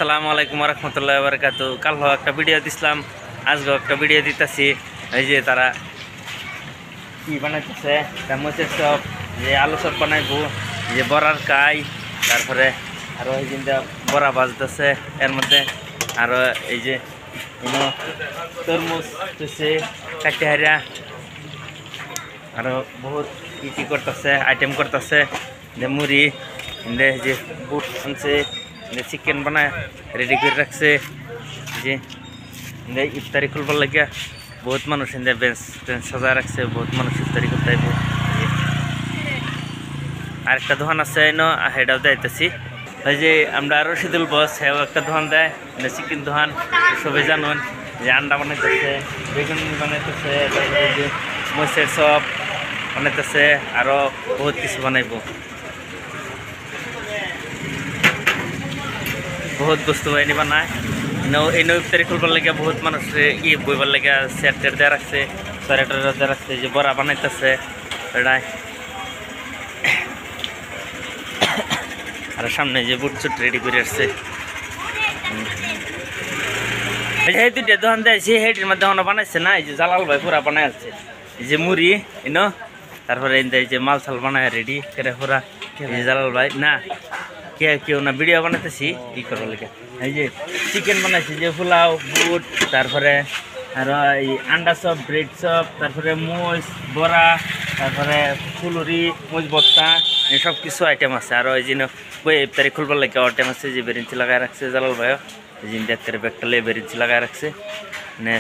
আসসালামু আলাইকুম রহমতুল্লাহ বারকাতু। কাল একটা ভিডিও দিছিলাম, আজকেও একটা ভিডিও দিতেছি। এই যে তারা কি বানাইতেছে, চামচের চপ, যে আলু চপ বানাইবো, যে বড়ার কাই, তারপরে আরও এই যে বড়া বাজতেছে এর মধ্যে। আরও এই যে তরমুজ হচ্ছে কাটতে হারিয়া, আরও বহুত কি করতেছে, আইটেম করতেছে। যে মুড়ি, যে বুট আনছে, চিকেন বানায় রেডি করে রাখছে। যে ইফতারি খুলবার লাগিয়া বহুত মানুষ বেঞ্চ টেঞ্চ সাজা রাখছে, বহুত মানুষ ইফতারি করতে আইব। আরেকটা দোকান আছে সেটাও যাইতেছি। ওই যে আমরা রশিদুল বস, সেও একটা দোকান দেয়, চিকেন দোকান। সবাই জানুন যে আন্ডা বানাইতেছে, বেগুন বানাইতেছে, তারপরে যে মরিচের চপ বানাইতেছে, আরও বহুত কিছু বানাইব। বহুত বস্তু বাহিনী বানায়। এই ইফতারি খুলবার লাগে বহুত মানুষ বইবার লাগে চেয়ার টেয়ার দেওয়া রাখছে, সরেটার দেওয়া রাখছে। যে বড়া বানাইতেছে এটাই। আর সামনে যে বুট চুট রেডি করে আসছে। এই দুইটা দোকান দেয়, সেইটির মধ্যে বানাইছে না, এই যে জালাল ভাই পুরা বানাই আসছে। এই যে মুড়ি তারপরে এই যে মাল সাল বানায় রেডি করে পুরা। এই যে জালাল ভাই না কেউ না ভিডিও বানাইতেছি ই করার লেগে। এই যে চিকেন বানাইছি, যে পোলাও, বুট, তারপরে আরো এই আন্ডা চপ, ব্রেড চপ, তারপরে মুজ বড়া, তারপরে ফুলুরি, মুজ ভর্তা, সব কিছু আইটেম আছে। আরো এই যে ইফতারি খুলবার লাগে আইটেম আছে। যে বেরিঞ্চি লাগাই রাখছে জালাল ভাইও, এই যে ইন্ডিয়ার ব্যাগটা লে বেরিঞ্চি লাগাই রাখছে। মানে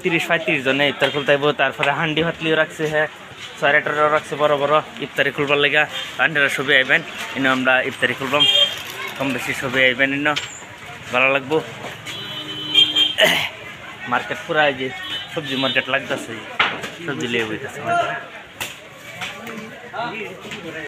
30-35 জনে ইফতার খুলতে। তারপরে হান্ডি হাতলিও রাখছে, হ্যাঁ সরেটারও রাখছে বড় বড় ইফতারি খুলবার লেগা। হান্ডিরা সবই আইবেন, আমরা ইফতারি খুলবাম, কম বেশি সবই আইবেন। ভালো লাগবো। মার্কেট পুরা এই যে সবজি মার্কেট লাগতেছে, সবজি লিয়ে বইতেছে।